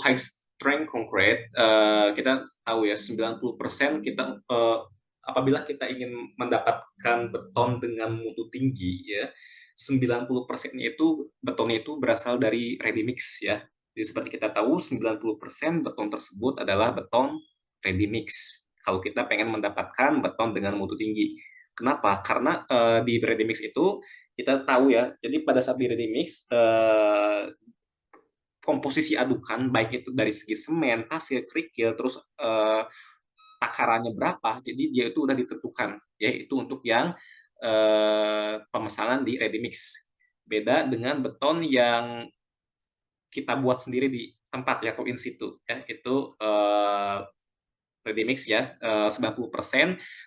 high strength concrete, kita tahu ya 90% kita apabila kita ingin mendapatkan beton dengan mutu tinggi ya, 90%-nya itu betonnya itu berasal dari ready mix ya. Jadi seperti kita tahu 90% beton tersebut adalah beton ready mix. Kalau kita pengen mendapatkan beton dengan mutu tinggi. Kenapa? Karena di ready mix itu kita tahu ya, jadi pada saat di ready mix komposisi adukan baik itu dari segi semen, pasir, kerikil, terus takarannya berapa, jadi dia itu udah ditentukan, ya itu untuk yang pemesanan di ready mix. Beda dengan beton yang kita buat sendiri di tempat ya atau in situ, ya itu ready mix ya 90%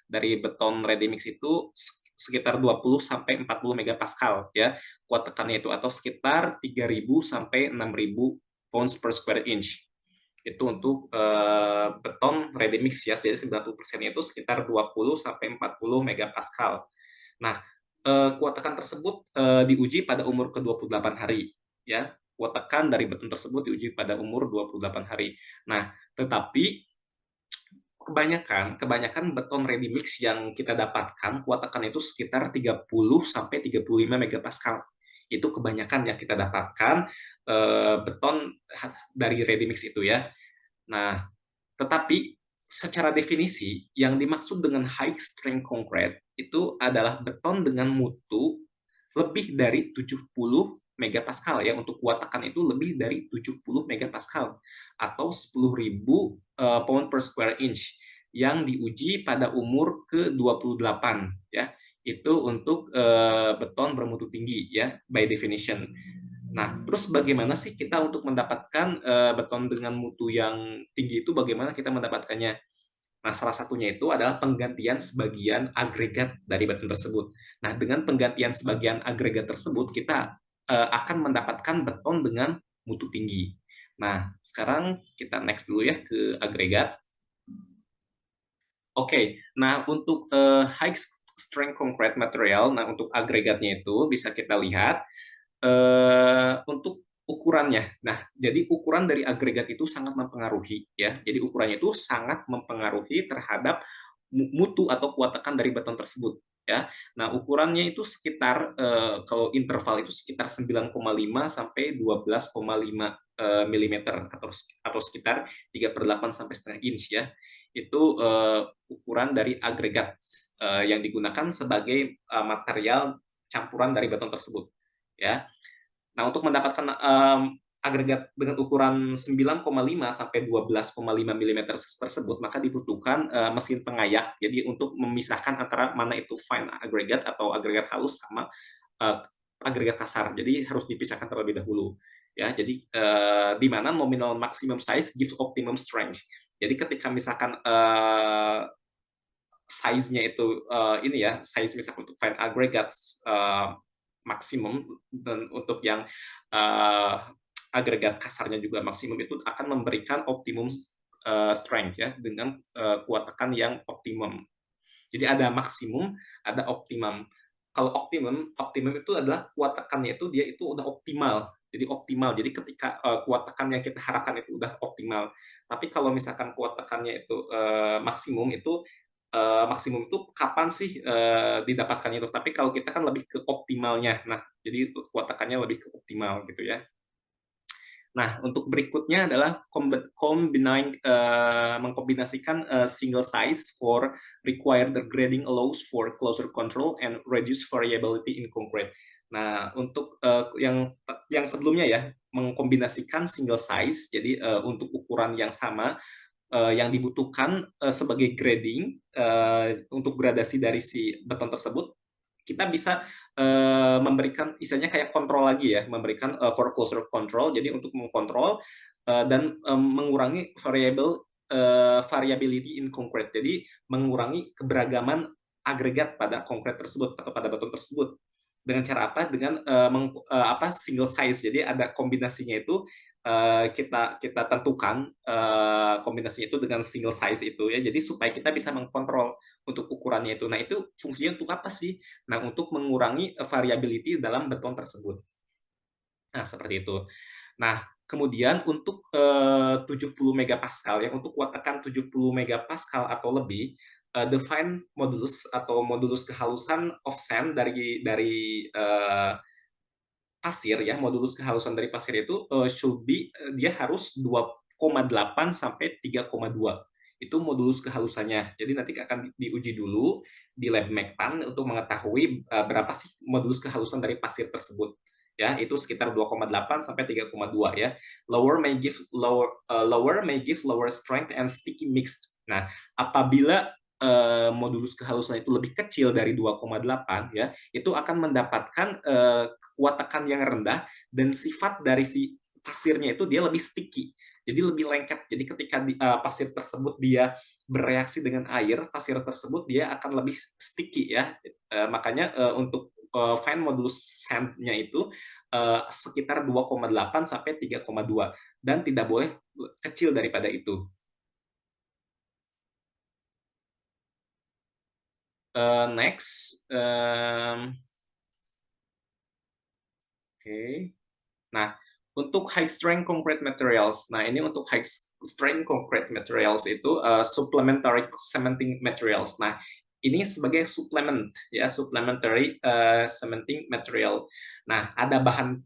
dari beton ready mix itu sekitar 20 sampai 40 megapascal ya kuat tekannya itu atau sekitar 3.000 sampai 6.000 pounds per square inch. Itu untuk beton ready mix ya, jadi 90% itu sekitar 20 sampai 40 megapascal. Nah, kuat tekan tersebut diuji pada umur ke-28 hari ya. Kuat tekan dari beton tersebut diuji pada umur 28 hari. Nah, tetapi kebanyakan beton ready mix yang kita dapatkan kuat tekan itu sekitar 30 sampai 35 megapascal. Itu kebanyakan yang kita dapatkan beton dari ready mix itu ya. Nah, tetapi secara definisi yang dimaksud dengan high strength concrete itu adalah beton dengan mutu lebih dari 70 megapascal ya, untuk kuat tekan itu lebih dari 70 megapascal atau 10.000 pound per square inch yang diuji pada umur ke-28 ya. Itu untuk beton bermutu tinggi ya by definition. Nah, terus bagaimana sih kita untuk mendapatkan beton dengan mutu yang tinggi itu, bagaimana kita mendapatkannya? Nah, salah satunya itu adalah penggantian sebagian agregat dari beton tersebut. Nah, dengan penggantian sebagian agregat tersebut, kita akan mendapatkan beton dengan mutu tinggi. Nah, sekarang kita next dulu ya ke agregat. Oke, nah untuk high strength concrete material, nah untuk agregatnya itu bisa kita lihat untuk ukurannya. Nah, jadi ukuran dari agregat itu sangat mempengaruhi ya. Jadi ukurannya itu sangat mempengaruhi terhadap mutu atau kuat tekan dari beton tersebut ya. Nah, ukurannya itu sekitar kalau interval itu sekitar 9,5 sampai 12,5 mm atau sekitar 3/8 sampai setengah inch ya. Itu ukuran dari agregat yang digunakan sebagai material campuran dari beton tersebut ya. Nah, untuk mendapatkan agregat dengan ukuran 9,5 sampai 12,5 mm tersebut, maka dibutuhkan mesin pengayak. Jadi untuk memisahkan antara mana itu fine agregat atau agregat halus sama uh, agregat kasar. Jadi harus dipisahkan terlebih dahulu. Ya, jadi di mana nominal maximum size gives optimum strength. Jadi ketika misalkan size-nya itu ini ya, size misalkan untuk fine aggregates maksimum, dan untuk yang uh, agregat kasarnya juga maksimum, itu akan memberikan optimum strength ya dengan kuat tekan yang optimum. Jadi ada maksimum, ada optimum. Kalau optimum itu adalah kuat tekannya itu dia itu udah optimal. Jadi optimal. Jadi ketika kuat tekan yang kita harapkan itu udah optimal. Tapi kalau misalkan kuat tekannya itu maksimum itu maksimum itu kapan sih didapatkannya itu? Tapi kalau kita kan lebih ke optimalnya. Nah, jadi kuat tekannya lebih ke optimal gitu ya. Nah, untuk berikutnya adalah mengkombinasikan single size for required grading allows for closer control and reduce variability in concrete. Nah, untuk yang sebelumnya ya, mengkombinasikan single size, jadi untuk ukuran yang sama, yang dibutuhkan sebagai grading untuk gradasi dari si beton tersebut, kita bisa memberikan istilahnya kayak kontrol lagi ya, memberikan for closer control, jadi untuk mengkontrol dan mengurangi variability in concrete, jadi mengurangi keberagaman agregat pada konkret tersebut atau pada beton tersebut. Dengan cara apa? Dengan single size, jadi ada kombinasinya itu kita tentukan kombinasinya itu dengan single size itu ya, jadi supaya kita bisa mengkontrol untuk ukurannya itu. Nah, itu fungsinya untuk apa sih? Nah, untuk mengurangi variability dalam beton tersebut. Nah, seperti itu. Nah, kemudian untuk 70 megapascal ya, untuk kuat tekan 70 megapascal atau lebih, define modulus atau modulus kehalusan of sand dari pasir ya, modulus kehalusan dari pasir itu should be dia harus 2,8 sampai 3,2. Itu modulus kehalusannya. Jadi nanti akan diuji dulu di lab Mektan untuk mengetahui berapa sih modulus kehalusan dari pasir tersebut. Ya, itu sekitar 2,8 sampai 3,2 ya. Lower may give lower strength and sticky mixed. Nah, apabila modulus kehalusan itu lebih kecil dari 2,8 ya, itu akan mendapatkan kuat tekan yang rendah dan sifat dari si pasirnya itu dia lebih sticky. Jadi lebih lengket. Jadi ketika pasir tersebut dia bereaksi dengan air, pasir tersebut dia akan lebih sticky ya. Makanya untuk fine modulus sand-nya itu sekitar 2,8 sampai 3,2 dan tidak boleh kecil daripada itu. Next, okay. Nah, untuk high strength concrete materials, nah ini untuk high strength concrete materials itu supplementary cementing materials. Nah, ini sebagai suplemen ya, supplementary cementing material. Nah, ada bahan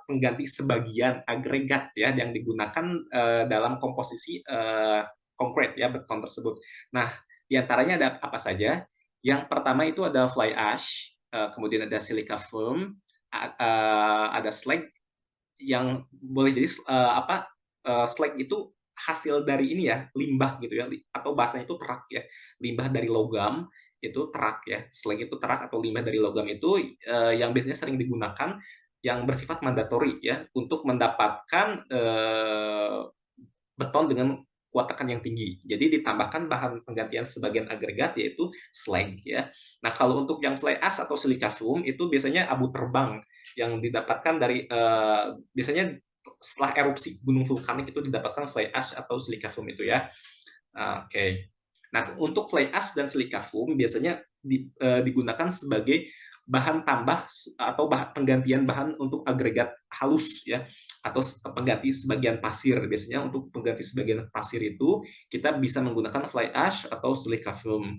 pengganti sebagian agregat ya yang digunakan dalam komposisi concrete ya beton tersebut. Nah, diantaranya ada apa saja? Yang pertama itu ada fly ash, kemudian ada silica foam, ada slag yang boleh jadi apa slag itu hasil dari ini ya limbah gitu ya atau bahasanya itu terak ya, limbah dari logam itu terak ya, slag itu terak atau limbah dari logam itu yang biasanya sering digunakan yang bersifat mandatori ya untuk mendapatkan beton dengan kuat tekan yang tinggi. Jadi ditambahkan bahan penggantian sebagian agregat yaitu slag ya. Nah, kalau untuk yang fly ash atau silica foam itu biasanya abu terbang yang didapatkan dari biasanya setelah erupsi gunung vulkanik itu didapatkan fly ash atau silica foam itu ya. Oke. Okay. Nah, untuk fly ash dan silica foam biasanya digunakan sebagai bahan tambah atau penggantian bahan untuk agregat halus ya, atau pengganti sebagian pasir. Biasanya untuk pengganti sebagian pasir itu kita bisa menggunakan fly ash atau silica foam.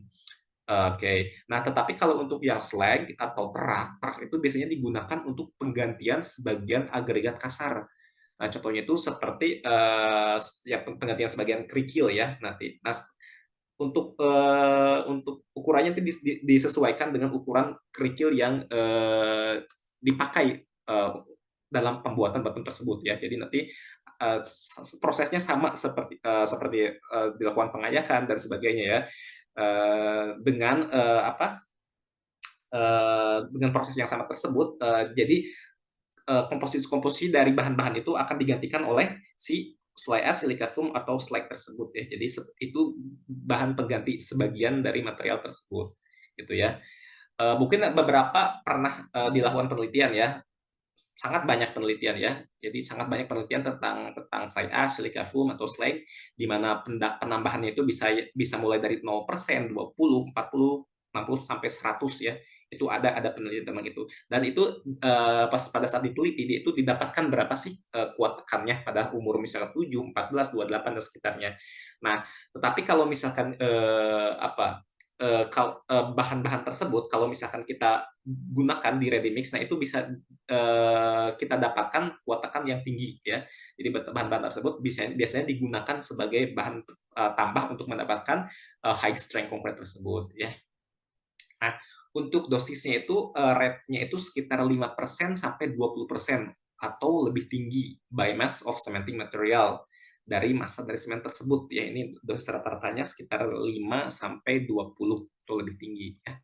Oke, okay. Nah tetapi kalau untuk yang slag atau terak itu biasanya digunakan untuk penggantian sebagian agregat kasar. Nah, contohnya itu seperti ya penggantian sebagian kerikil ya nanti. Nah, untuk ukurannya itu disesuaikan dengan ukuran kerikil yang dipakai dalam pembuatan batu tersebut ya. Jadi nanti uh, prosesnya sama seperti dilakukan pengayakan dan sebagainya ya. Dengan dengan proses yang sama tersebut, jadi komposisi-komposisi dari bahan-bahan itu akan digantikan oleh si fly ash, silica foam atau slag tersebut ya. Jadi itu bahan pengganti sebagian dari material tersebut gitu ya. Mungkin beberapa pernah dilakukan penelitian ya, sangat banyak penelitian ya. Jadi sangat banyak penelitian tentang fly ash, silica foam atau slag di mana penambahannya itu bisa mulai dari 0%, 20, 40, 60 sampai 100 ya. Itu ada penelitian tentang itu. Dan itu pas pada saat diteliti itu didapatkan berapa sih kuat tekannya pada umur misalnya 7, 14, 28 dan sekitarnya. Nah, tetapi kalau misalkan bahan-bahan tersebut kalau misalkan kita gunakan di ready mix, nah itu bisa kita dapatkan kuat tekan yang tinggi ya. Jadi bahan-bahan tersebut biasanya digunakan sebagai bahan tambah untuk mendapatkan high strength concrete tersebut ya. Nah, untuk dosisnya itu rate-nya itu sekitar 5% sampai 20% atau lebih tinggi by mass of cementing material dari massa dari semen tersebut ya. Ini dosis rata-ratanya sekitar 5 sampai 20 atau lebih tinggi ya.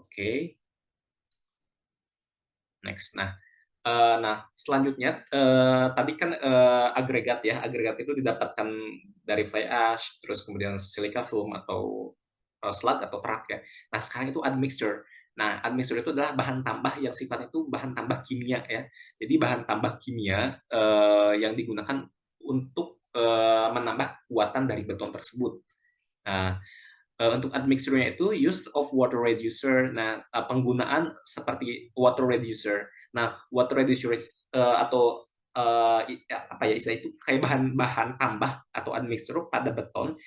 Oke. Okay. Next. Nah, selanjutnya tadi kan agregat ya, agregat itu didapatkan dari fly ash, terus kemudian silica foam atau slag atau perak ya. Nah, sekarang itu admixture. Nah, admixture itu adalah bahan tambah yang sifatnya itu bahan tambah kimia ya. Jadi bahan tambah kimia yang digunakan untuk menambah kekuatan dari beton tersebut. Nah, untuk admixture-nya itu use of water reducer. Nah, penggunaan seperti water reducer. Nah, water reducer atau apa ya istilah itu kayak bahan-bahan tambah atau admixture pada beton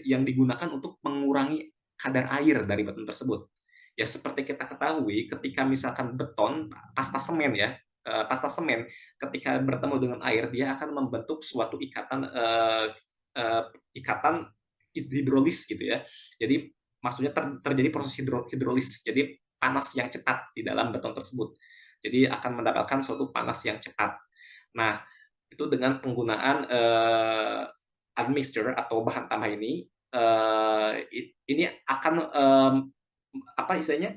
yang digunakan untuk mengurangi kadar air dari beton tersebut. Ya seperti kita ketahui, ketika misalkan beton, pasta semen ya, pasta semen, ketika bertemu dengan air, dia akan membentuk suatu eh, ikatan hidrolis gitu ya. Jadi maksudnya terjadi proses hidrolis, jadi panas yang cepat di dalam beton tersebut. Jadi akan mendapatkan suatu panas yang cepat. Nah, itu dengan penggunaan admixture atau bahan tambah ini akan apa istilahnya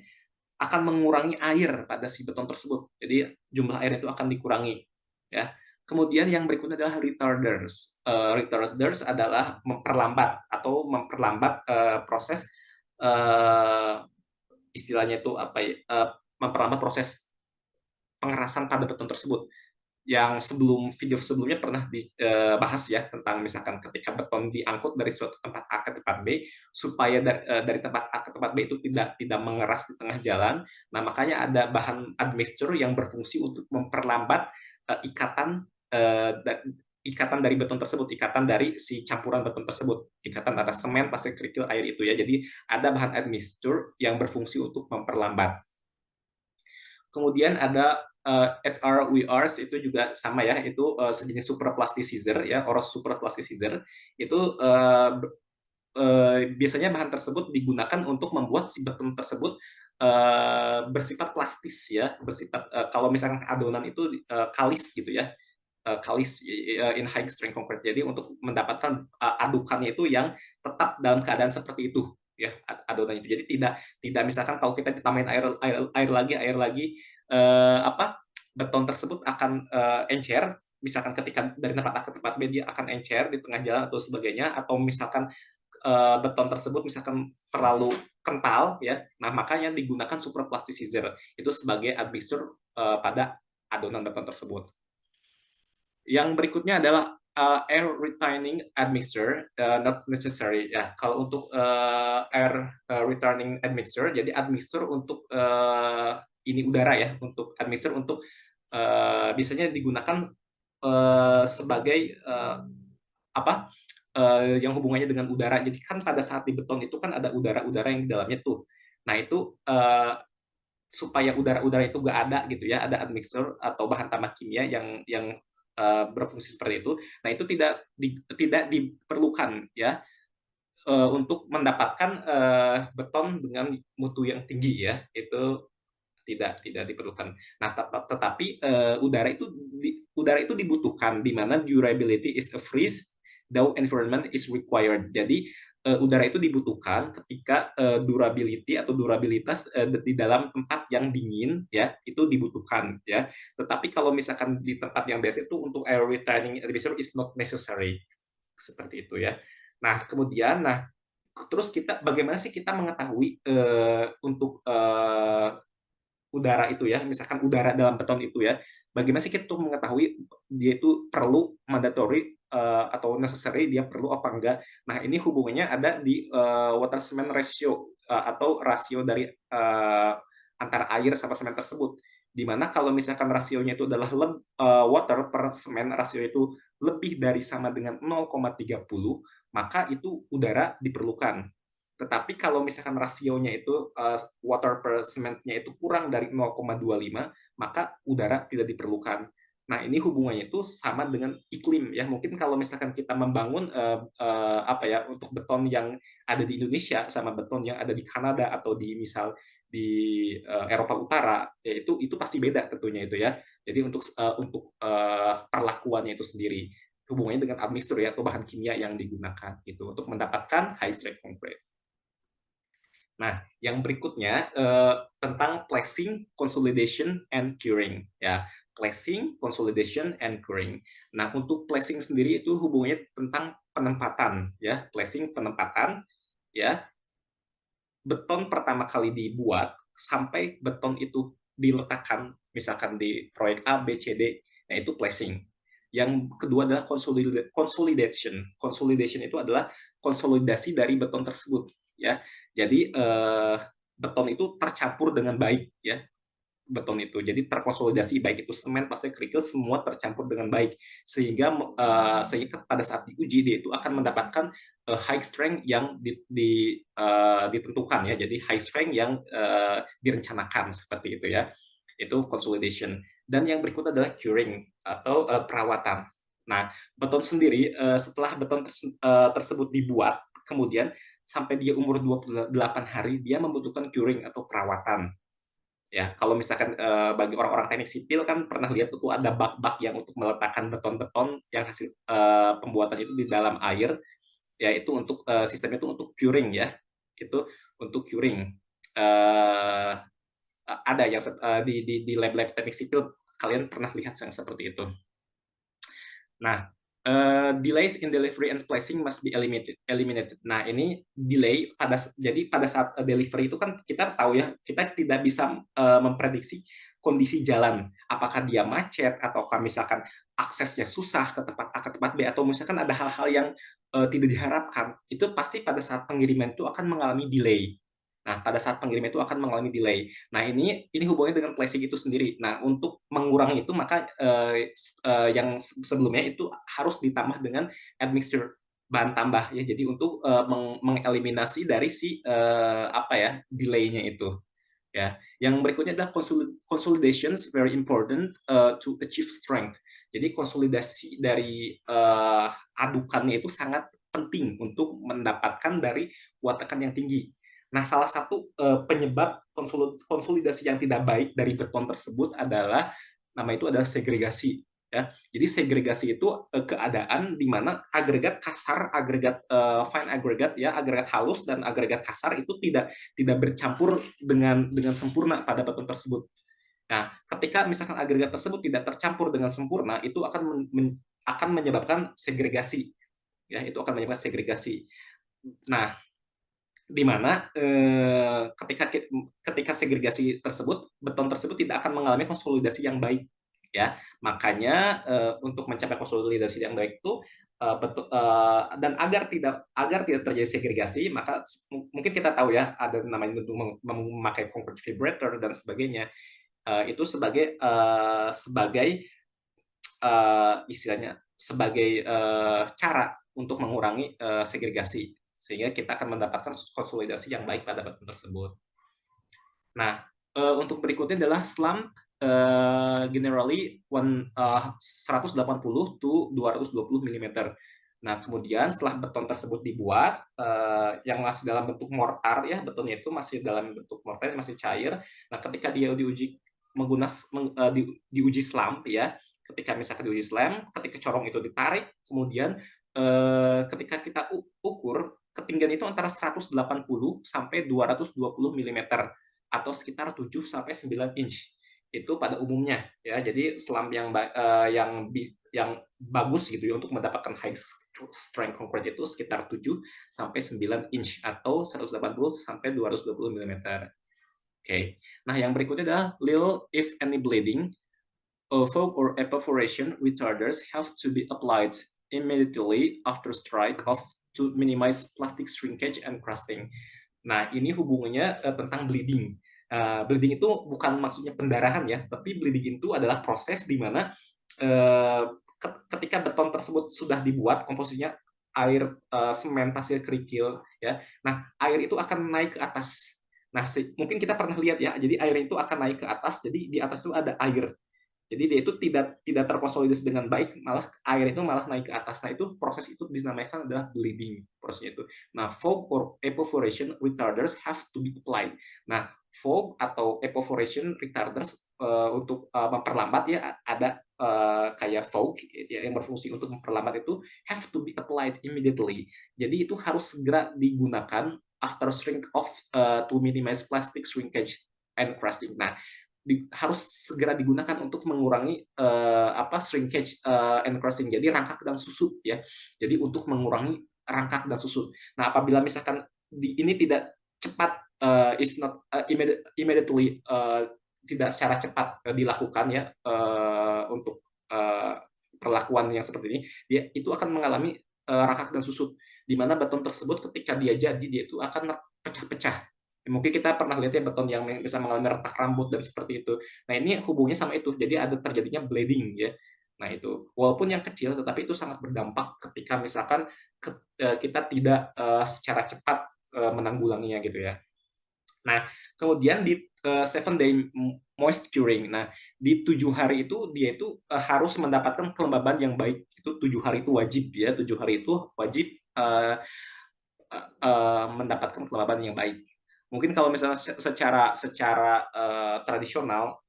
akan mengurangi air pada si beton tersebut. Jadi jumlah air itu akan dikurangi. Ya. Kemudian yang berikutnya adalah retarders. Retarders adalah memperlambat proses uh, istilahnya itu apa ya? Memperlambat proses pengerasan pada beton tersebut yang video sebelumnya pernah dibahas ya tentang misalkan ketika beton diangkut dari suatu tempat A ke tempat B supaya dari tempat A ke tempat B itu tidak mengeras di tengah jalan. Nah, makanya ada bahan admixture yang berfungsi untuk memperlambat ikatan dari beton tersebut, ikatan dari si campuran beton tersebut, ikatan antara semen, pasir kerikil, air itu ya. Jadi ada bahan admixture yang berfungsi untuk memperlambat. Kemudian ada HRVRs itu juga sama ya, itu sejenis superplasticizer ya, or superplasticizer itu biasanya bahan tersebut digunakan untuk membuat si beton tersebut bersifat plastis ya, bersifat kalau misalkan adonan itu kalis gitu ya, kalis in high strength concrete. Jadi untuk mendapatkan adukannya itu yang tetap dalam keadaan seperti itu ya adonannya itu. Jadi tidak tidak misalkan kalau kita ditambahin air lagi apa beton tersebut akan encer, misalkan ketika dari tempat A ke tempat B dia akan encer di tengah jalan atau sebagainya, atau misalkan beton tersebut misalkan terlalu kental ya, nah makanya digunakan superplasticizer itu sebagai admixture pada adonan beton tersebut. Yang berikutnya adalah air retaining admixture, not necessary ya. Kalau untuk air retaining admixture, jadi admixture untuk ini udara ya, untuk admixture untuk biasanya digunakan sebagai apa yang hubungannya dengan udara. Jadi kan pada saat di beton itu kan ada udara-udara yang di dalamnya tuh. Nah itu supaya udara-udara itu gak ada gitu ya, ada admixture atau bahan tambah kimia yang berfungsi seperti itu. Nah itu tidak diperlukan ya untuk mendapatkan beton dengan mutu yang tinggi ya, itu tidak diperlukan. Nah tetapi udara itu dibutuhkan di mana durability is a freeze though environment is required. Jadi udara itu dibutuhkan ketika durability atau durabilitas di dalam tempat yang dingin ya itu dibutuhkan ya. Tetapi kalau misalkan di tempat yang biasa itu untuk air retaining admixture is not necessary, seperti itu ya. Nah kemudian terus bagaimana sih kita mengetahui untuk udara itu ya, misalkan udara dalam beton itu ya, bagaimana sih kita tuh mengetahui dia itu perlu mandatory atau necessary, dia perlu apa enggak. Nah ini hubungannya ada di water cement ratio atau rasio dari antara air sama semen tersebut, dimana kalau misalkan rasionya itu adalah water per semen, rasio itu lebih dari sama dengan 0,30, maka itu udara diperlukan. Tetapi kalau misalkan rasionya itu water per sementnya itu kurang dari 0,25, maka udara tidak diperlukan. Nah, ini hubungannya itu sama dengan iklim ya. Mungkin kalau misalkan kita membangun apa ya untuk beton yang ada di Indonesia sama beton yang ada di Kanada atau di misal di Eropa Utara, ya itu pasti beda tentunya itu ya. Jadi untuk perlakuannya itu sendiri hubungannya dengan admixture ya atau bahan kimia yang digunakan gitu untuk mendapatkan high strength concrete. Nah, yang berikutnya tentang placing, consolidation, and curing. Ya, placing, consolidation, and curing. Nah, untuk placing sendiri itu hubungannya tentang penempatan. Ya, placing penempatan. Ya, beton pertama kali dibuat sampai beton itu diletakkan, misalkan di proyek A, B, C, D. Nah, itu placing. Yang kedua adalah consolidation. Consolidation itu adalah konsolidasi dari beton tersebut. Ya, jadi beton itu tercampur dengan baik ya beton itu. Jadi terkonsolidasi baik itu semen, pasir, kerikil semua tercampur dengan baik sehingga sehingga pada saat diuji dia itu akan mendapatkan high strength yang ditentukan ya. Jadi high strength yang direncanakan seperti itu ya. Itu consolidation. Dan yang berikut adalah curing atau perawatan. Nah, beton sendiri setelah beton tersebut dibuat, kemudian sampai dia umur 28 hari dia membutuhkan curing atau perawatan. Ya, kalau misalkan bagi orang-orang teknik sipil kan pernah lihat tuh ada bak-bak yang untuk meletakkan beton-beton yang hasil pembuatan itu di dalam air, ya itu untuk sistem itu untuk curing ya. Itu untuk curing. Uh, ada yang di lab-lab teknik sipil kalian pernah lihat yang seperti itu. Nah, delays in delivery and splicing must be eliminated. Nah, ini delay jadi pada saat delivery itu kan kita tahu ya, kita tidak bisa memprediksi kondisi jalan, apakah dia macet ataukah misalkan aksesnya susah ke tempat A ke tempat B atau misalkan ada hal-hal yang tidak diharapkan. Itu pasti pada saat pengiriman itu akan mengalami delay. Nah, pada saat pengiriman itu akan mengalami delay. Nah, ini hubungannya dengan placing itu sendiri. Nah, untuk mengurangi itu maka yang sebelumnya itu harus ditambah dengan admixture bahan tambah ya. Jadi untuk mengeliminasi dari si apa ya delay-nya itu. Ya, yang berikutnya adalah consolidations very important to achieve strength. Jadi konsolidasi dari adukannya itu sangat penting untuk mendapatkan dari kuat tekan yang tinggi. Nah, salah satu penyebab konsolidasi yang tidak baik dari beton tersebut adalah nama itu adalah segregasi. Ya, jadi segregasi itu keadaan di mana agregat kasar, agregat fine agregat ya, agregat halus dan agregat kasar itu tidak bercampur dengan sempurna pada beton tersebut. Nah, ketika misalkan agregat tersebut tidak tercampur dengan sempurna, itu akan menyebabkan segregasi. Ya, itu akan menyebabkan segregasi. Nah, di mana ketika segregasi tersebut, beton tersebut tidak akan mengalami konsolidasi yang baik. Ya, makanya untuk mencapai konsolidasi yang baik itu dan agar tidak terjadi segregasi, maka mungkin kita tahu ya ada namanya untuk memakai concrete vibrator dan sebagainya. Itu sebagai istilahnya sebagai cara untuk mengurangi segregasi sehingga kita akan mendapatkan konsolidasi yang baik pada beton tersebut. Nah, untuk berikutnya adalah slump generally 180 to 220 mm. Nah, kemudian setelah beton tersebut dibuat, yang masih dalam bentuk mortar ya, betonnya itu masih dalam bentuk mortar, masih cair. Nah, ketika dia diuji slump ya, ketika misalkan diuji slump, ketika corong itu ditarik, kemudian ketika kita ukur, ketinggian itu antara 180 sampai 220 mm atau sekitar 7 sampai 9 inch. Itu pada umumnya ya. Jadi slump yang bagus gitu ya untuk mendapatkan high strength concrete itu sekitar 7 sampai 9 inch atau 180 sampai 220 mm. Oke. Nah, yang berikutnya adalah little if any bleeding. Fog or evaporation retarders have to be applied immediately after strike off to minimize plastic shrinkage and crusting. Nah, ini hubungannya tentang bleeding. Bleeding itu bukan maksudnya pendarahan ya, tapi bleeding itu adalah proses di mana ketika beton tersebut sudah dibuat komposisinya air, semen, pasir, kerikil ya. Nah, air itu akan naik ke atas. Nah, mungkin kita pernah lihat ya, jadi air itu akan naik ke atas, jadi di atas itu ada air. Jadi dia itu tidak terkonsolidasi dengan baik, malah air itu malah naik ke atas. Nah, itu proses itu dinamakan adalah bleeding prosesnya itu. Nah, fog or evaporation retarders have to be applied. Nah, fog atau evaporation retarders untuk memperlambat ya ada kayak fog ya, yang berfungsi untuk memperlambat itu have to be applied immediately. Jadi itu harus segera digunakan after shrink off to minimize plastic shrinkage and crusting. Nah, harus segera digunakan untuk mengurangi shrinkage and crusting. Jadi rangkak dan susut ya. Jadi untuk mengurangi rangkak dan susut. Nah, apabila misalkan ini tidak cepat is not immediately tidak secara cepat dilakukan ya untuk perlakuan yang seperti ini, dia itu akan mengalami rangkak dan susut di mana beton tersebut ketika dia jadi dia itu akan pecah-pecah Mungkin kita pernah lihat ya beton yang bisa mengalami retak rambut dan seperti itu. Nah, ini hubungannya sama itu. Jadi ada terjadinya bleeding ya. Nah, itu walaupun yang kecil tetapi itu sangat berdampak ketika misalkan kita tidak secara cepat menanggulanginya gitu ya. Nah, kemudian di 7 day moist curing. Nah, di 7 hari itu dia itu harus mendapatkan kelembaban yang baik. Itu 7 hari itu wajib ya. 7 hari itu wajib mendapatkan kelembaban yang baik. Mungkin kalau misalnya secara tradisional,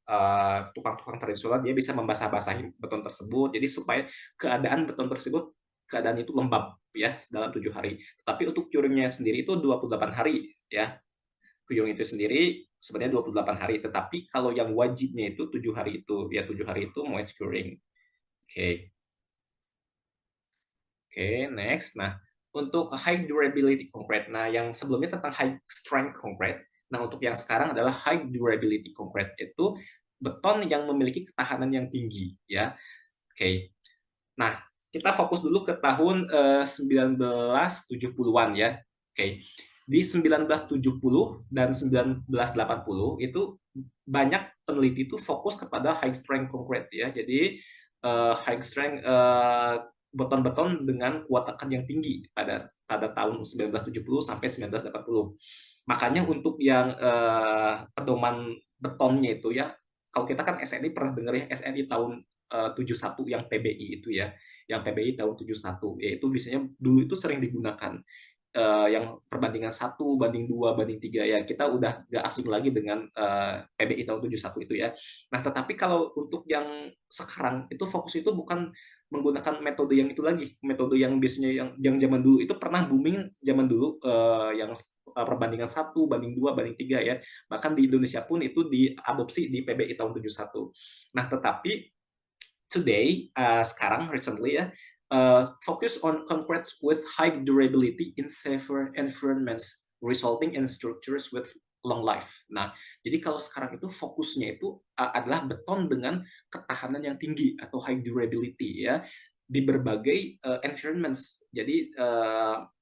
tukang-tukang tradisional dia bisa membasah-basahi beton tersebut, jadi supaya keadaan beton tersebut keadaan itu lembab ya dalam 7 hari. Tapi untuk curingnya sendiri itu 28 hari ya. Curing itu sendiri sebenarnya 28 hari, tetapi kalau yang wajibnya itu 7 hari itu ya 7 hari itu moist curing. Oke. Oke, next. Nah, untuk high durability concrete. Nah, yang sebelumnya tentang high strength concrete. Nah, untuk yang sekarang adalah high durability concrete. Itu beton yang memiliki ketahanan yang tinggi, ya. Oke. Nah, kita fokus dulu ke tahun 1970-an ya. Oke. Di 1970 dan 1980 itu banyak peneliti itu fokus kepada high strength concrete ya. Jadi high strength beton-beton dengan kuat tekan yang tinggi pada pada tahun 1970 sampai 1980. Makanya untuk yang pedoman betonnya itu ya, kalau kita kan SNI pernah dengar ya SNI tahun 71 yang PBI itu ya, yang PBI tahun 71 yaitu biasanya dulu itu sering digunakan yang perbandingan 1:2:3 ya kita udah gak asing lagi dengan PBI tahun 71 itu ya. Nah, tetapi kalau untuk yang sekarang itu fokus itu bukan menggunakan metode yang itu lagi, metode yang biasanya yang zaman dulu itu pernah booming zaman dulu yang perbandingan 1:2:3 ya. Bahkan di Indonesia pun itu diadopsi di PBI tahun 71. Nah, tetapi today, sekarang recently ya, focus on concrete with high durability in safer environments, resulting in structures with long life. Nah, jadi kalau sekarang itu fokusnya itu adalah beton dengan ketahanan yang tinggi atau high durability ya di berbagai environments. Jadi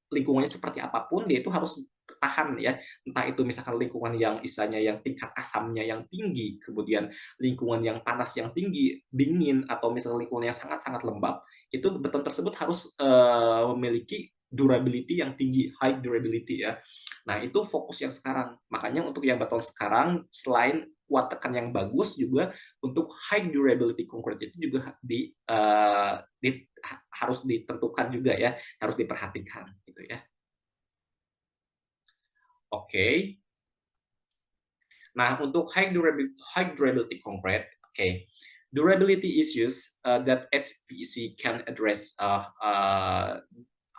lingkungannya seperti apapun dia itu harus tahan ya. Entah itu misalkan lingkungan yang istilahnya yang tingkat asamnya yang tinggi, kemudian lingkungan yang panas yang tinggi, dingin, atau misalnya lingkungan yang sangat-sangat lembab, itu beton tersebut harus memiliki durability yang tinggi, high durability ya. Nah, itu fokus yang sekarang. Makanya untuk yang beton sekarang, selain kuat tekan yang bagus, juga untuk high durability concrete itu juga harus ditentukan juga ya, harus diperhatikan gitu ya. Oke. Nah, untuk high durability concrete, durability issues that HPC can address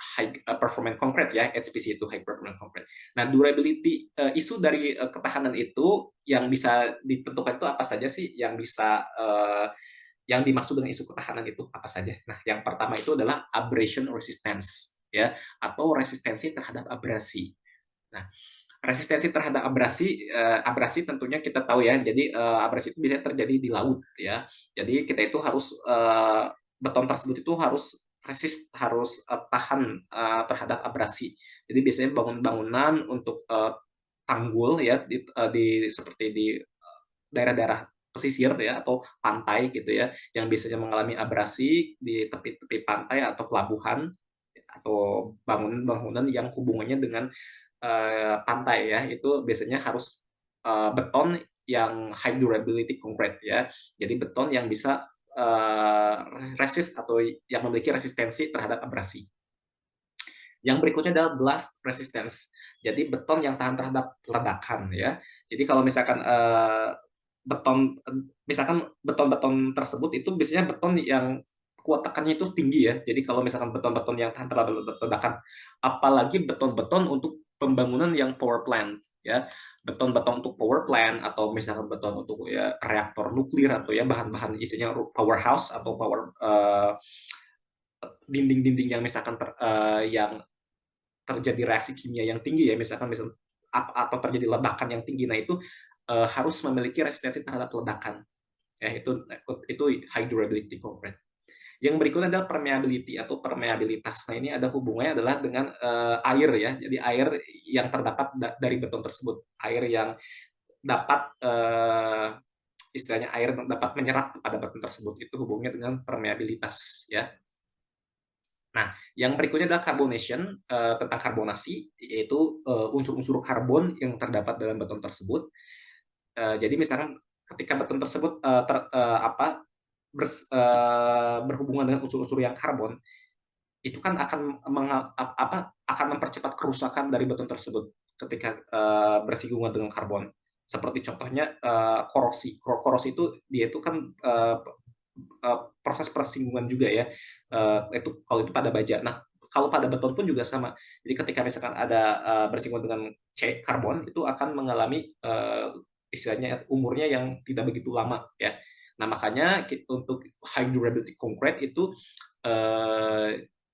high performance concrete ya, HPC itu high performance concrete. Nah, durability isu dari ketahanan itu yang bisa ditentukan itu apa saja sih yang bisa yang dimaksud dengan isu ketahanan itu apa saja? Nah, yang pertama itu adalah abrasion resistance ya, atau resistensi terhadap abrasi. Nah, resistensi terhadap abrasi tentunya kita tahu ya. Jadi abrasi itu bisa terjadi di laut ya. Jadi kita itu harus beton tersebut itu harus tahan terhadap abrasi. Jadi biasanya bangunan-bangunan untuk tanggul ya seperti di daerah-daerah pesisir ya atau pantai gitu ya yang biasanya mengalami abrasi di tepi-tepi pantai atau pelabuhan atau bangunan-bangunan yang hubungannya dengan pantai ya itu biasanya harus beton yang high durability concrete ya. Jadi beton yang bisa resist atau yang memiliki resistensi terhadap abrasi. Yang berikutnya adalah blast resistance. Jadi beton yang tahan terhadap ledakan ya. Jadi kalau misalkan beton misalkan beton-beton tersebut itu biasanya beton yang kuat tekannya itu tinggi ya. Jadi kalau misalkan beton-beton yang tahan terhadap ledakan, apalagi beton-beton untuk pembangunan yang power plant ya. Beton-beton untuk power plant atau misalkan beton untuk ya reaktor nuklir atau ya bahan-bahan isinya powerhouse atau dinding-dinding yang misalkan yang terjadi reaksi kimia yang tinggi ya misalkan atau terjadi ledakan yang tinggi, nah itu harus memiliki resistensi terhadap ledakan ya itu high durability concrete. Yang berikutnya adalah permeability atau permeabilitas. Nah, ini ada hubungannya adalah dengan air ya. Jadi air yang terdapat dari beton tersebut, air yang dapat istilahnya air dapat menyerap kepada beton tersebut, itu hubungannya dengan permeabilitas ya. Nah, yang berikutnya adalah carbonation, tentang karbonasi, yaitu unsur-unsur karbon yang terdapat dalam beton tersebut. Jadi misalkan ketika beton tersebut berhubungan dengan unsur-unsur yang karbon, itu kan akan mempercepat kerusakan dari beton tersebut ketika bersinggungan dengan karbon. Seperti contohnya korosi. Korosi itu dia itu kan proses persinggungan juga ya. Itu kalau itu pada baja. Nah, kalau pada beton pun juga sama. Jadi ketika misalkan ada bersinggungan dengan karbon, itu akan mengalami istilahnya umurnya yang tidak begitu lama ya. Nah, makanya untuk high durability concrete itu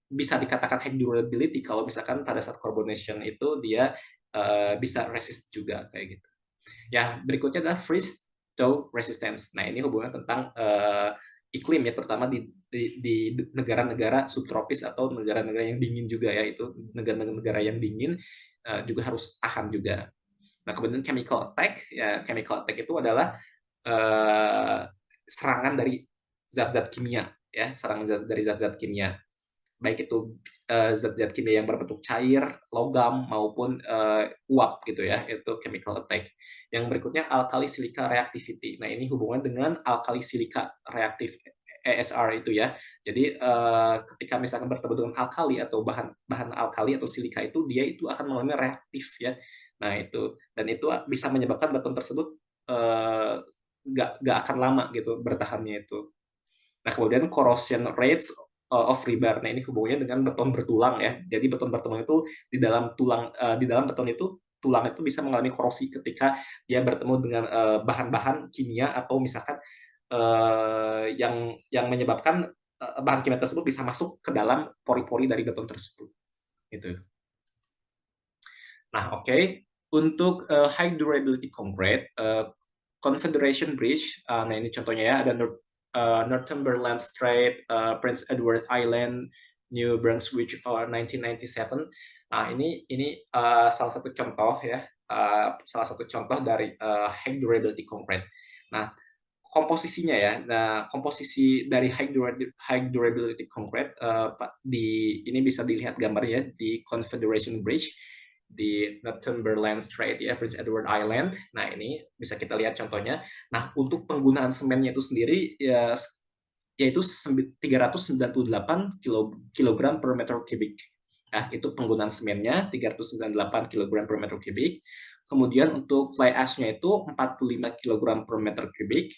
bisa dikatakan high durability kalau misalkan pada saat carbonation itu dia bisa resist juga kayak gitu. Ya, berikutnya adalah freeze thaw resistance. Nah, ini hubungan tentang iklim ya, terutama di negara-negara subtropis atau negara-negara yang dingin juga ya, itu negara-negara yang dingin juga harus tahan juga. Nah, kemudian chemical attack, ya chemical attack itu adalah serangan dari zat-zat kimia, ya serangan dari zat-zat kimia, baik itu zat-zat kimia yang berbentuk cair, logam maupun uap gitu ya, itu chemical attack. Yang berikutnya alkali silika reactivity. Nah, ini hubungan dengan alkali silika reaktif ESR itu ya. Jadi ketika misalkan bertemu dengan alkali atau bahan alkali atau silika itu, dia itu akan mengalami reaktif ya. Nah, itu dan itu bisa menyebabkan beton tersebut nggak akan lama gitu bertahannya itu. Nah, kemudian corrosion rates of rebar. Nah, ini hubungannya dengan beton bertulang ya. Jadi beton bertulang itu di dalam tulang di dalam beton itu tulang itu bisa mengalami korosi ketika dia bertemu dengan bahan-bahan kimia atau misalkan yang menyebabkan bahan kimia tersebut bisa masuk ke dalam pori-pori dari beton tersebut. Gitu. Nah, oke. Untuk high durability concrete, Confederation Bridge, nah ini contohnya ya, ada Northumberland Strait, Prince Edward Island, New Brunswick 1997. Nah, ini salah satu contoh ya, salah satu contoh dari high durability concrete. Nah, komposisinya ya. Nah, komposisi dari high durability concrete ini bisa dilihat gambarnya di Confederation Bridge di Northumberland Strait ya, Prince Edward Island. Nah, ini bisa kita lihat contohnya. Nah, untuk penggunaan semennya itu sendiri ya yaitu 398 kg per meter kubik. Nah, itu penggunaan semennya 398 kg per meter kubik. Kemudian untuk fly ash-nya itu 45 kg per meter kubik.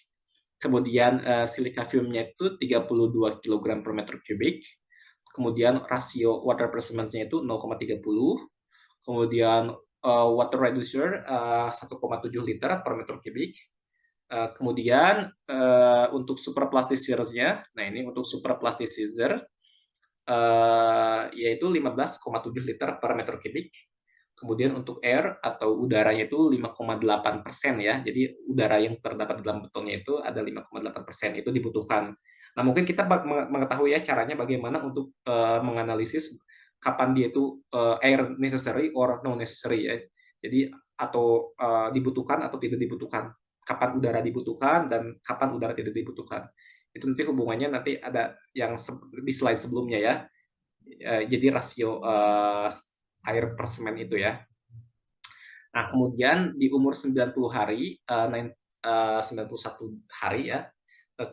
Kemudian silika fume-nya itu 32 kg per meter kubik. Kemudian rasio water percentage-nya itu 0,30. Kemudian water reducer 1,7 liter per meter kubik. Kemudian untuk super plasticizer-nya, nah ini untuk super plasticizer yaitu 15,7 liter per meter kubik. Kemudian untuk air atau udaranya itu 5,8% ya. Jadi udara yang terdapat dalam betonnya itu ada 5,8% itu dibutuhkan. Nah, mungkin kita mengetahui ya caranya bagaimana untuk menganalisis kapan dia itu air necessary or no necessary ya. Jadi atau dibutuhkan atau tidak dibutuhkan. Kapan udara dibutuhkan dan kapan udara tidak dibutuhkan. Itu nanti hubungannya nanti ada yang di slide sebelumnya ya. Jadi rasio air per semen itu ya. Nah, kemudian di umur 90 hari, 91 hari ya,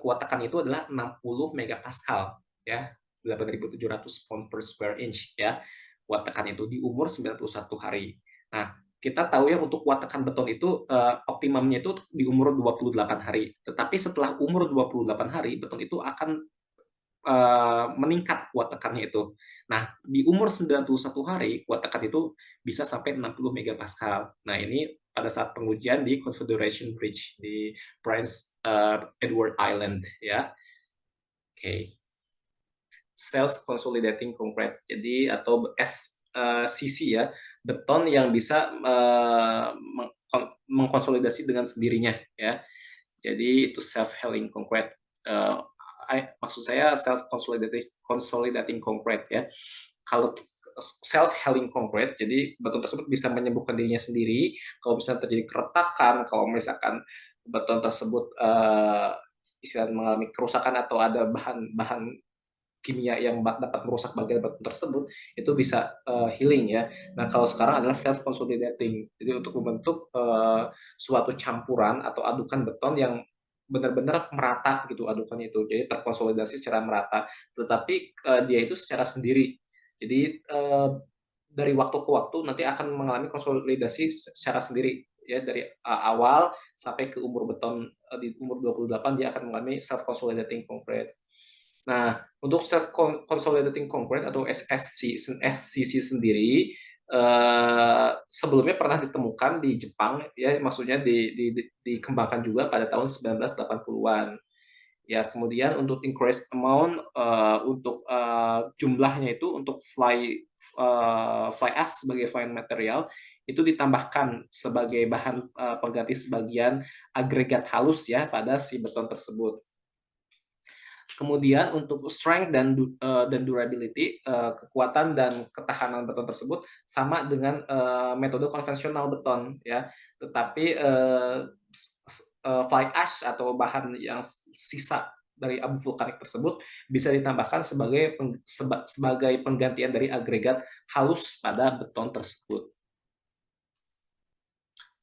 kuat tekan itu adalah 60 megapascal ya, 8.700 pound per square inch ya. Kuat tekan itu di umur 91 hari. Nah, kita tahu ya untuk kuat tekan beton itu optimumnya itu di umur 28 hari. Tetapi setelah umur 28 hari, beton itu akan meningkat kuat tekannya itu. Nah, di umur 91 hari, kuat tekan itu bisa sampai 60 megapascal. Nah, ini pada saat pengujian di Confederation Bridge di Prince Edward Island ya. Oke. Self-consolidating concrete. Jadi atau SCC ya, beton yang bisa mengkonsolidasi dengan sendirinya ya. Jadi itu self-healing concrete. maksud saya self consolidating concrete ya. Kalau self healing concrete, jadi beton tersebut bisa menyembuhkan dirinya sendiri. Kalau misalnya terjadi keretakan, kalau misalkan beton tersebut istilahnya mengalami kerusakan atau ada bahan-bahan kimia yang dapat merusak bagian beton tersebut, itu bisa healing ya. Nah, kalau sekarang adalah self consolidating. Jadi untuk membentuk suatu campuran atau adukan beton yang benar-benar merata gitu adukannya itu. Jadi terkonsolidasi secara merata. Tetapi dia itu secara sendiri. Jadi dari waktu ke waktu nanti akan mengalami konsolidasi secara sendiri ya, dari awal sampai ke umur beton di umur 28 dia akan mengalami self consolidating concrete. Nah, untuk self consolidating concrete atau SCC sendiri sebelumnya pernah ditemukan di Jepang ya, maksudnya dikembangkan juga pada tahun 1980-an. Ya, kemudian untuk increased amount untuk jumlahnya itu untuk fly ash sebagai fine material itu ditambahkan sebagai bahan pengganti sebagian agregat halus ya pada si beton tersebut. Kemudian untuk strength dan durability, kekuatan dan ketahanan beton tersebut sama dengan metode konvensional beton ya. Tetapi fly ash atau bahan yang sisa dari abu vulkanik tersebut bisa ditambahkan sebagai penggantian dari agregat halus pada beton tersebut.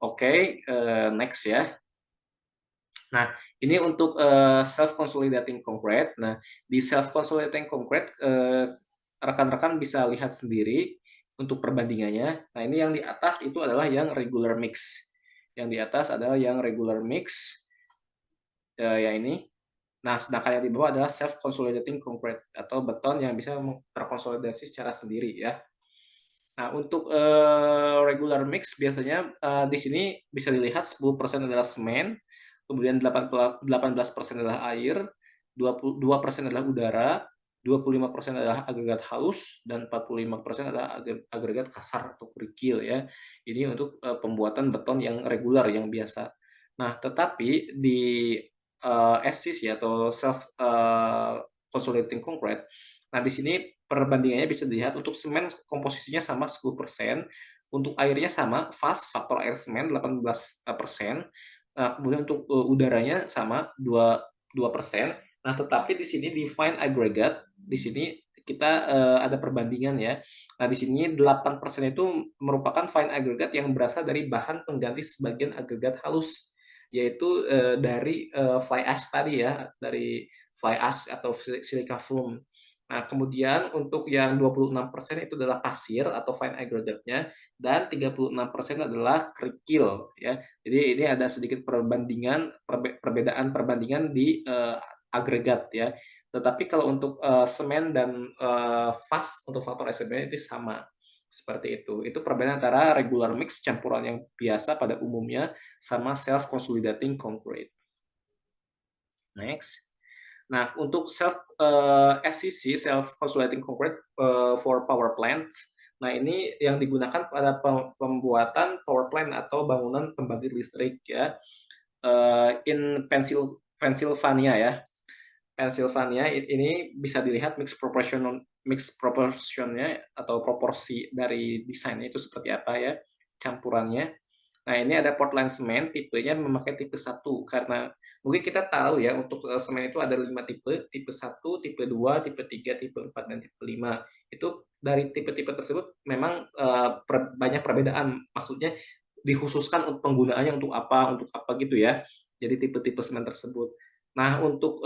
Oke, next ya. Nah, ini untuk self consolidating concrete. Nah, di self consolidating concrete rekan-rekan bisa lihat sendiri untuk perbandingannya. Nah, ini yang di atas itu adalah yang regular mix. Yang di atas adalah yang regular mix ya ini. Nah, sedangkan yang di bawah adalah self consolidating concrete atau beton yang bisa terkonsolidasi secara sendiri ya. Nah, untuk regular mix biasanya di sini bisa dilihat 10% adalah semen, kemudian 18% adalah air, 22% adalah udara, 25% adalah agregat halus, dan 45% adalah agregat kasar atau kerikil ya. Ini untuk pembuatan beton yang regular, yang biasa. Nah, tetapi di SCC atau self consolidating concrete, nah di sini perbandingannya bisa dilihat untuk semen komposisinya sama 10%, untuk airnya sama, fast faktor air semen 18%, kemudian untuk udaranya sama 2%. Nah, tetapi di sini di fine aggregate, di sini kita ada perbandingan ya. Nah, di sini 8% itu merupakan fine aggregate yang berasal dari bahan pengganti sebagian agregat halus, yaitu dari fly ash tadi ya, dari fly ash atau silica flume. Nah, kemudian untuk yang 26% itu adalah pasir atau fine aggregate-nya, dan 36% adalah kerikil ya. Jadi ini ada sedikit perbedaan perbandingan di agregat ya. Tetapi kalau untuk semen dan fast untuk faktor SMB itu sama seperti itu. Itu perbedaan antara regular mix campuran yang biasa pada umumnya sama self consolidating concrete. Next. Nah, untuk SCC, self consolidating concrete for power plants, nah ini yang digunakan pada pembuatan power plant atau bangunan pembangkit listrik ya, in Pennsylvania ya. Pennsylvania ini bisa dilihat mix proportionnya atau proporsi dari desainnya itu seperti apa ya, campurannya. Nah, ini ada Portland Cement, tipenya memakai tipe 1 karena mungkin kita tahu ya untuk semen itu ada 5 tipe 1, tipe 2, tipe 3, tipe 4, dan tipe 5. Itu dari tipe-tipe tersebut memang banyak perbedaan, maksudnya dikhususkan untuk penggunaannya untuk apa gitu ya. Jadi tipe-tipe semen tersebut. Nah, untuk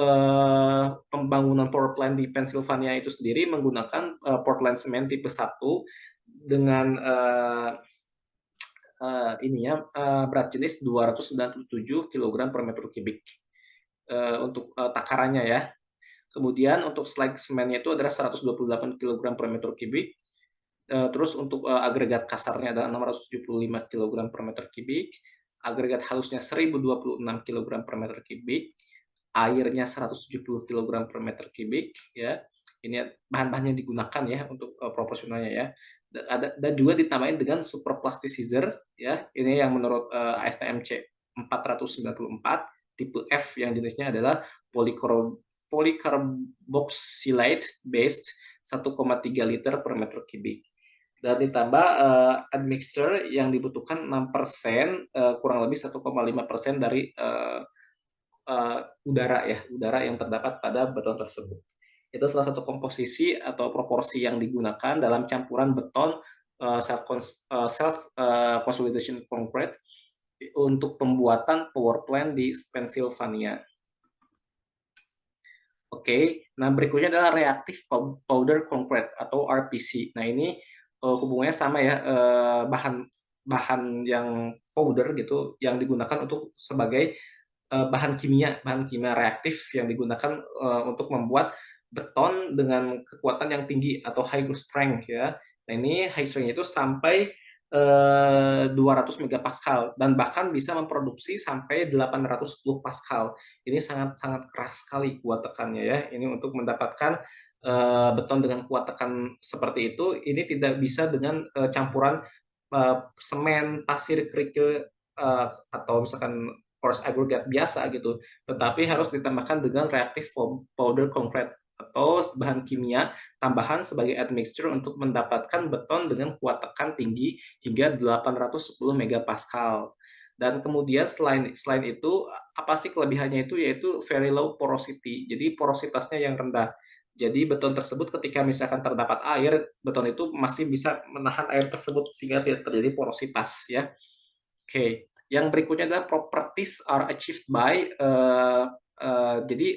pembangunan power plant di Pennsylvania itu sendiri menggunakan Portland Cement tipe 1 dengan berat jenis 297 kg per meter kubik untuk takarannya ya. Kemudian untuk slag semennya itu adalah 128 kg per meter kubik. Terus untuk agregat kasarnya adalah 675 kg per meter kubik. Agregat halusnya 1026 kg per meter kubik. Airnya 170 kg per meter kubik ya. Ini bahan-bahan yang digunakan ya untuk proporsionalnya ya. Dan juga ditambahin dengan super plasticizer ya. Ini yang menurut ASTM C 494 tipe F yang jenisnya adalah polycarboxylate based 1,3 liter per meter kubik. Dan ditambah admixture yang dibutuhkan 6%, kurang lebih 1,5% dari udara ya, udara yang terdapat pada beton tersebut. Itu salah satu komposisi atau proporsi yang digunakan dalam campuran beton self consolidation concrete untuk pembuatan power plant di Pennsylvania. Oke, nah berikutnya adalah reactive powder concrete atau RPC. Nah ini hubungannya sama ya, bahan yang powder gitu yang digunakan untuk sebagai bahan kimia reaktif yang digunakan untuk membuat beton dengan kekuatan yang tinggi atau high strength ya. Nah ini high strength itu sampai 200 megapascal dan bahkan bisa memproduksi sampai 810 pascal. Ini sangat keras sekali kuat tekannya ya. Ini untuk mendapatkan beton dengan kuat tekan seperti itu, ini tidak bisa dengan campuran semen, pasir, kerikil atau misalkan coarse aggregate biasa gitu, tetapi harus ditambahkan dengan reactive powder concrete atau bahan kimia tambahan sebagai admixture untuk mendapatkan beton dengan kuat tekan tinggi hingga 810 megapascal. Dan kemudian selain itu, apa sih kelebihannya itu? Yaitu very low porosity. Jadi porositasnya yang rendah. Jadi beton tersebut ketika misalkan terdapat air, beton itu masih bisa menahan air tersebut sehingga tidak terjadi porositas ya. Oke, yang berikutnya adalah properties are achieved by jadi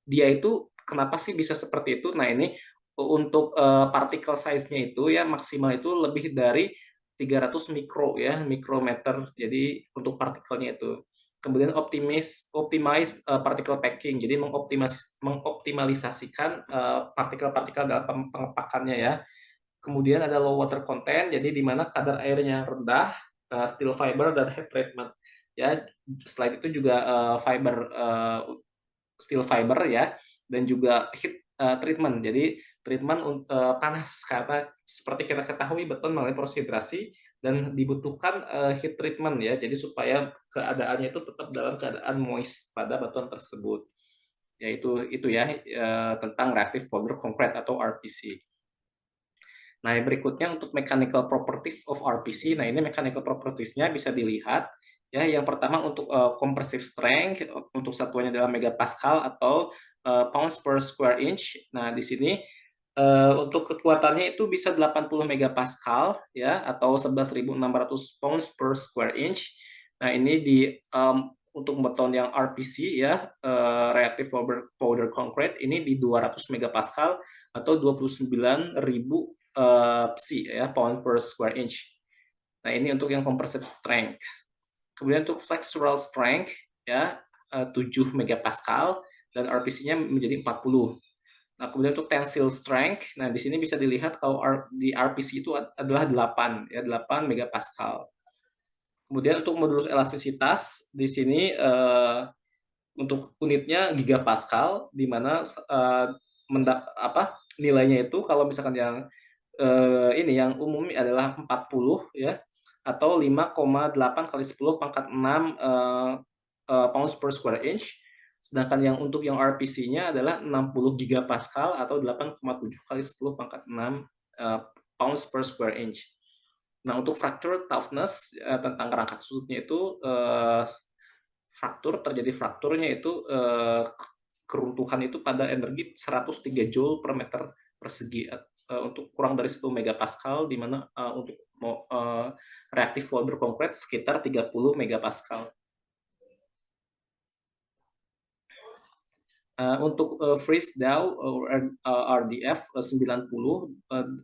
dia itu kenapa sih bisa seperti itu? Nah, ini untuk particle size-nya itu ya maksimal itu lebih dari 300 mikro ya, mikrometer. Jadi untuk partikelnya itu. Kemudian optimize particle packing. Jadi mengoptimalisasikan partikel-partikel dalam pengepakannya ya. Kemudian ada low water content, jadi di mana kadar airnya rendah, steel fiber dan heat treatment. Ya, selain itu juga steel fiber ya, dan juga heat treatment. Jadi treatment panas karena seperti kita ketahui beton melalui proses hidrasi dan dibutuhkan heat treatment ya. Jadi supaya keadaannya itu tetap dalam keadaan moist pada beton tersebut. Ya itu ya tentang reactive powder concrete atau RPC. Nah, yang berikutnya untuk mechanical properties of RPC. Nah, ini mechanical properties-nya bisa dilihat. Ya, yang pertama untuk compressive strength, untuk satuannya adalah megapascal atau pounds per square inch. Nah, di sini untuk kekuatannya itu bisa 80 megapascal ya atau 11.600 pounds per square inch. Nah, ini untuk beton yang RPC ya, reactive powder concrete ini di 200 megapascal atau 29.000 psi ya, pound per square inch. Nah, ini untuk yang compressive strength. Kemudian untuk flexural strength ya 7 megapascal dan RPC-nya menjadi 40. Nah, kemudian untuk tensile strength, nah di sini bisa dilihat kalau di RPC itu adalah 8 ya, 8 megapascal. Kemudian untuk modulus elastisitas di sini untuk unitnya gigapascal di mana nilainya itu kalau misalkan yang ini yang umum adalah 40 ya atau 5,8 kali 10 pangkat 6 pounds per square inch. Sedangkan yang untuk yang RPC-nya adalah 60 gigapascal atau 8,7 kali 10 pangkat 6 pounds per square inch. Nah, untuk fracture toughness tentang rangka susutnya itu terjadi frakturnya itu keruntuhan itu pada energi 103 joule per meter persegi untuk kurang dari 10 megapascal, di mana untuk reactive powder concrete sekitar 30 megapascal. Untuk freeze down RDF 90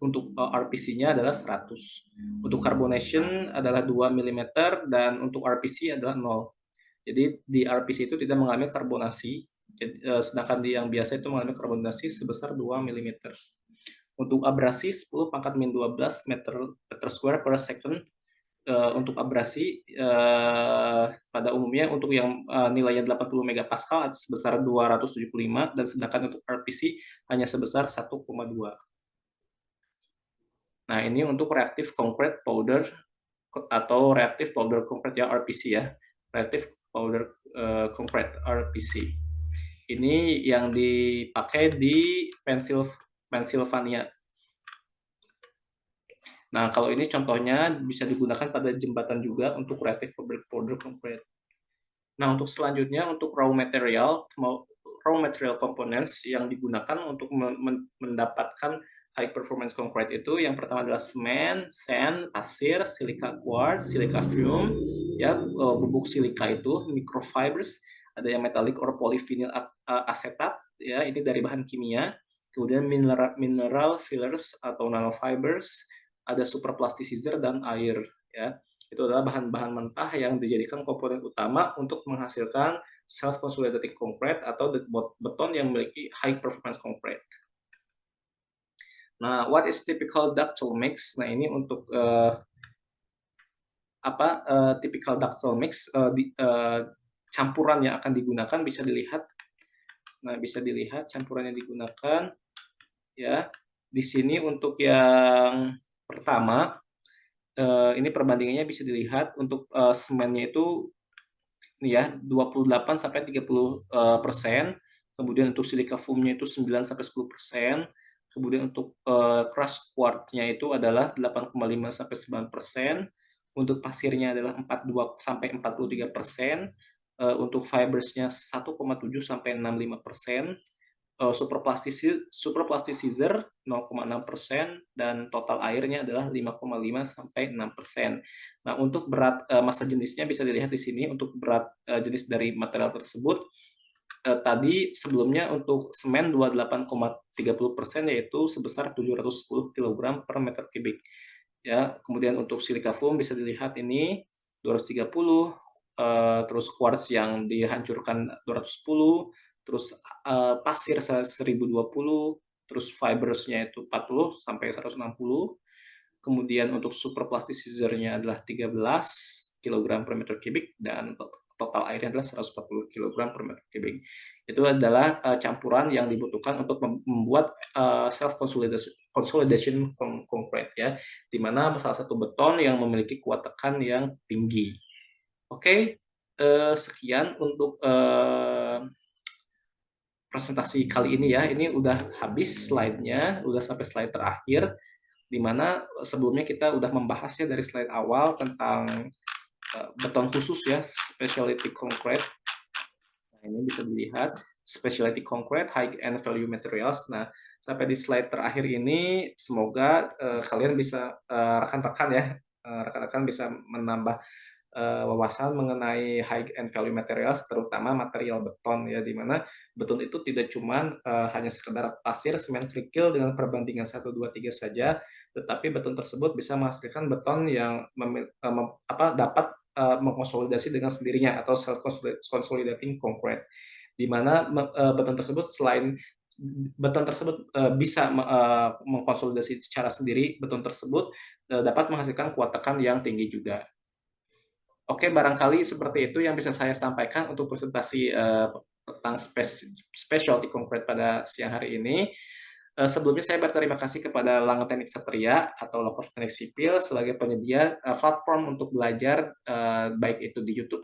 untuk RPC-nya adalah 100. Untuk carbonation adalah 2 mm dan untuk RPC adalah 0. Jadi di RPC itu tidak mengalami karbonasi, sedangkan di yang biasa itu mengalami karbonasi sebesar 2 mm. Untuk abrasi 10 pangkat min 12 meter square per second untuk abrasi pada umumnya untuk yang nilainya 80 megapascal sebesar 275 dan sedangkan untuk RPC hanya sebesar 1,2. Nah, ini untuk reactive concrete powder atau reactive powder concrete ya RPC ya. Reactive powder concrete RPC. Ini yang dipakai di Pennsylvania. Nah, kalau ini contohnya bisa digunakan pada jembatan juga untuk reactive fabric powder concrete. Nah, untuk selanjutnya untuk raw material components yang digunakan untuk mendapatkan high performance concrete itu yang pertama adalah semen, sand, pasir, silica quartz, silica fume, ya bubuk silika itu, microfibers, ada yang metallic or polyvinyl acetate, ya ini dari bahan kimia, kemudian mineral fillers atau nanofibers, ada superplasticizer dan air, ya itu adalah bahan-bahan mentah yang dijadikan komponen utama untuk menghasilkan self-consolidating concrete atau beton yang memiliki high performance concrete. Nah, what is typical ductile mix? Nah, ini untuk typical ductile mix campuran yang akan digunakan bisa dilihat. Nah, bisa dilihat campuran yang digunakan ya. Di sini untuk yang pertama ini perbandingannya bisa dilihat untuk semennya itu ini ya 28 sampai 30%, kemudian untuk silika foam-nya itu 9 sampai 10%, kemudian untuk crushed quartz-nya itu adalah 8,5 sampai 9%, untuk pasirnya adalah 42 sampai 43%, untuk fibers-nya 1,7 sampai 65%, superplasticizer 0,6% dan total airnya adalah 5,5 sampai 6%. Nah, untuk berat massa jenisnya bisa dilihat di sini untuk berat jenis dari material tersebut. Tadi sebelumnya untuk semen 28,30% yaitu sebesar 710 kg per meter kubik. Ya, kemudian untuk silika foam bisa dilihat ini 230, terus quartz yang dihancurkan 210, terus pasir 1020, terus fibersnya itu 40 sampai 160, kemudian untuk super plasticizer-nya adalah 13 kg per meter kubik dan total airnya adalah 140 kg per meter kubik. Itu adalah campuran yang dibutuhkan untuk membuat self consolidation concrete ya, di mana salah satu beton yang memiliki kuat tekan yang tinggi. Oke, sekian untuk presentasi kali ini ya. Ini udah habis slide-nya, udah sampai slide terakhir, di mana sebelumnya kita udah membahas ya dari slide awal tentang beton khusus ya, specialty concrete. Nah, ini bisa dilihat specialty concrete, high and value materials. Nah, sampai di slide terakhir ini semoga kalian bisa rekan-rekan ya, rekan-rekan bisa menambah wawasan mengenai high and value materials, terutama material beton ya, di mana beton itu tidak cuma hanya sekedar pasir, semen, kerikil dengan perbandingan 1, 2, 3 saja, tetapi beton tersebut bisa menghasilkan beton yang dapat mengkonsolidasi dengan sendirinya atau self consolidating concrete, di mana beton tersebut bisa mengkonsolidasi secara sendiri, beton tersebut dapat menghasilkan kuat tekan yang tinggi juga. Oke, barangkali seperti itu yang bisa saya sampaikan untuk presentasi tentang specialty concrete pada siang hari ini. Sebelumnya saya berterima kasih kepada Langen Teknik Satria atau Lokor Teknik Sipil sebagai penyedia platform untuk belajar baik itu di YouTube